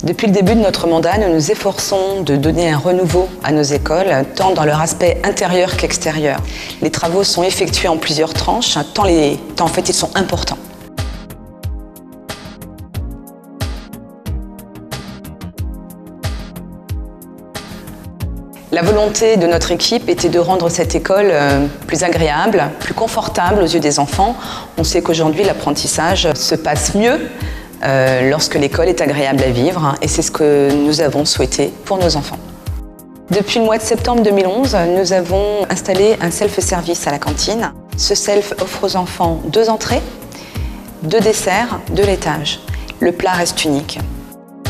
Depuis le début de notre mandat, nous nous efforçons de donner un renouveau à nos écoles, tant dans leur aspect intérieur qu'extérieur. Les travaux sont effectués en plusieurs tranches, tant en fait ils sont importants. La volonté de notre équipe était de rendre cette école plus agréable, plus confortable aux yeux des enfants. On sait qu'aujourd'hui l'apprentissage se passe mieux lorsque l'école est agréable à vivre, et c'est ce que nous avons souhaité pour nos enfants. Depuis le mois de septembre 2011, nous avons installé un self-service à la cantine. Ce self offre aux enfants 2 entrées, 2 desserts, 2 laitages. Le plat reste unique.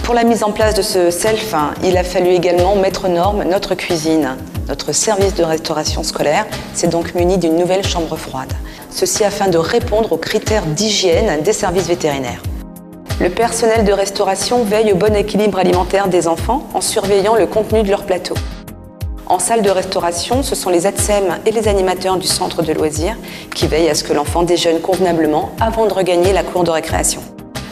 Pour la mise en place de ce self, il a fallu également mettre aux normes notre cuisine. Notre service de restauration scolaire s'est donc muni d'une nouvelle chambre froide. Ceci afin de répondre aux critères d'hygiène des services vétérinaires. Le personnel de restauration veille au bon équilibre alimentaire des enfants en surveillant le contenu de leur plateau. En salle de restauration, ce sont les ATSEM et les animateurs du centre de loisirs qui veillent à ce que l'enfant déjeune convenablement avant de regagner la cour de récréation.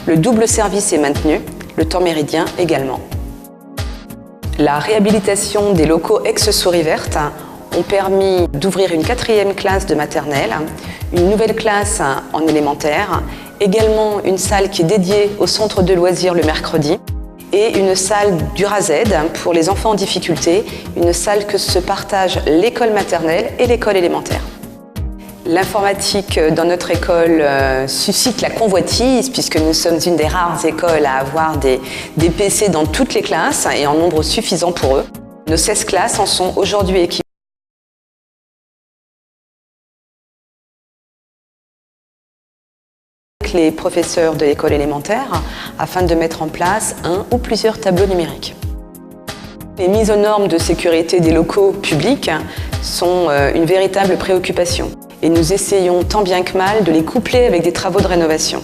Le double service est maintenu, le temps méridien également. La réhabilitation des locaux ex-souris verte ont permis d'ouvrir une 4e classe de maternelle, une nouvelle classe en élémentaire, également une salle qui est dédiée au centre de loisirs le mercredi et une salle Durazed pour les enfants en difficulté, une salle que se partagent l'école maternelle et l'école élémentaire. L'informatique dans notre école suscite la convoitise puisque nous sommes une des rares écoles à avoir des PC dans toutes les classes et en nombre suffisant pour eux. Nos 16 classes en sont aujourd'hui équipées. Les professeurs de l'école élémentaire afin de mettre en place un ou plusieurs tableaux numériques. Les mises aux normes de sécurité des locaux publics sont une véritable préoccupation et nous essayons tant bien que mal de les coupler avec des travaux de rénovation.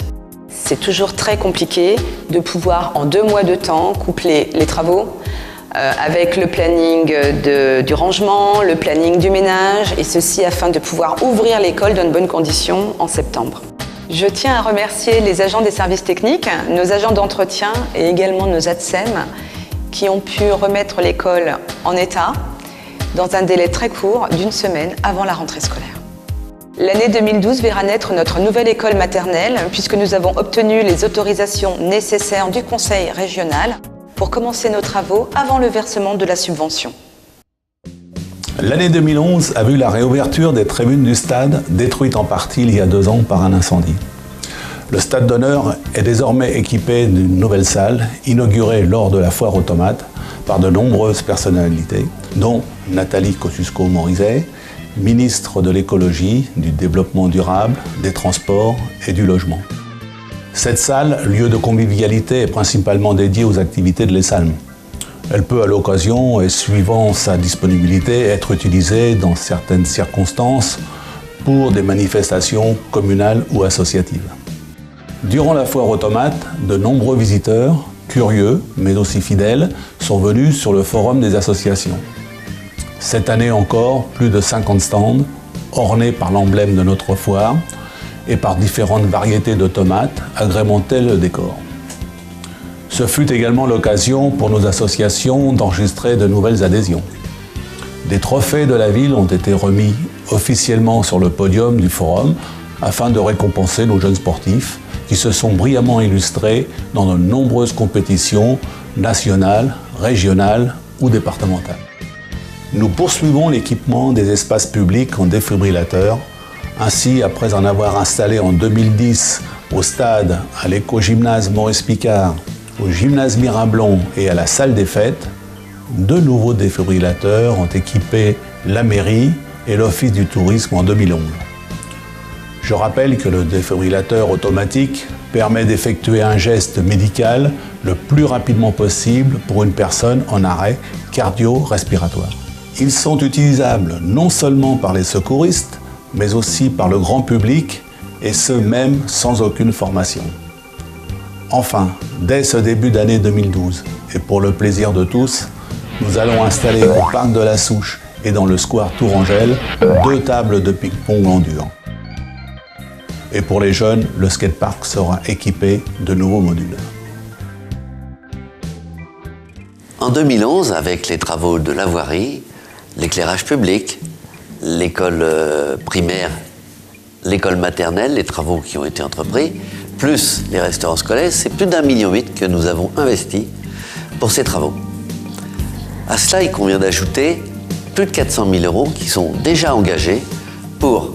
C'est toujours très compliqué de pouvoir en 2 mois de temps coupler les travaux avec le planning du rangement, le planning du ménage et ceci afin de pouvoir ouvrir l'école dans de bonnes conditions en septembre. Je tiens à remercier les agents des services techniques, nos agents d'entretien et également nos ATSEM qui ont pu remettre l'école en état dans un délai très court d'1 semaine avant la rentrée scolaire. L'année 2012 verra naître notre nouvelle école maternelle puisque nous avons obtenu les autorisations nécessaires du Conseil régional pour commencer nos travaux avant le versement de la subvention. L'année 2011 a vu la réouverture des tribunes du stade, détruites en partie il y a 2 ans par un incendie. Le stade d'honneur est désormais équipé d'une nouvelle salle, inaugurée lors de la foire aux tomates par de nombreuses personnalités, dont Nathalie Kosciusko-Morizet, ministre de l'écologie, du développement durable, des transports et du logement. Cette salle, lieu de convivialité, est principalement dédiée aux activités de l'ESALM. Elle peut à l'occasion et suivant sa disponibilité être utilisée dans certaines circonstances pour des manifestations communales ou associatives. Durant la foire aux tomates, de nombreux visiteurs, curieux mais aussi fidèles, sont venus sur le forum des associations. Cette année encore, plus de 50 stands, ornés par l'emblème de notre foire et par différentes variétés de tomates, agrémentaient le décor. Ce fut également l'occasion pour nos associations d'enregistrer de nouvelles adhésions. Des trophées de la ville ont été remis officiellement sur le podium du forum afin de récompenser nos jeunes sportifs qui se sont brillamment illustrés dans de nombreuses compétitions nationales, régionales ou départementales. Nous poursuivons l'équipement des espaces publics en défibrillateur. Ainsi, après en avoir installé en 2010 au stade, à l'éco-gymnase Maurice Picard, au gymnase Mirablon et à la salle des fêtes, 2 nouveaux défibrillateurs ont équipé la mairie et l'Office du tourisme en 2011. Je rappelle que le défibrillateur automatique permet d'effectuer un geste médical le plus rapidement possible pour une personne en arrêt cardio-respiratoire. Ils sont utilisables non seulement par les secouristes, mais aussi par le grand public, et ce même sans aucune formation. Enfin, dès ce début d'année 2012, et pour le plaisir de tous, nous allons installer au parc de la Souche et dans le square Tourangelle 2 tables de ping-pong en dur. Et pour les jeunes, le skatepark sera équipé de nouveaux modules. En 2011, avec les travaux de la voirie, l'éclairage public, l'école primaire, l'école maternelle, les travaux qui ont été entrepris, plus les restaurants scolaires, c'est plus d'1,8 million que nous avons investi pour ces travaux. À cela, il convient d'ajouter plus de 400 000 € qui sont déjà engagés pour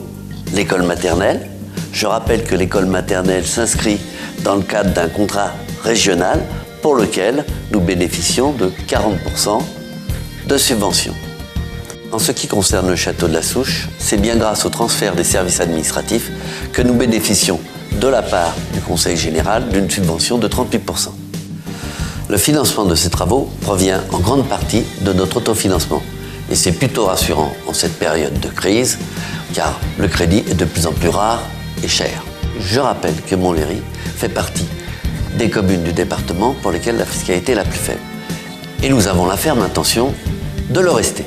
l'école maternelle. Je rappelle que l'école maternelle s'inscrit dans le cadre d'un contrat régional pour lequel nous bénéficions de 40% de subventions. En ce qui concerne le château de la Souche, c'est bien grâce au transfert des services administratifs que nous bénéficions de la part du Conseil général d'une subvention de 38%. Le financement de ces travaux provient en grande partie de notre autofinancement. Et c'est plutôt rassurant en cette période de crise, car le crédit est de plus en plus rare et cher. Je rappelle que Montlhéry fait partie des communes du département pour lesquelles la fiscalité est la plus faible. Et nous avons la ferme intention de le rester.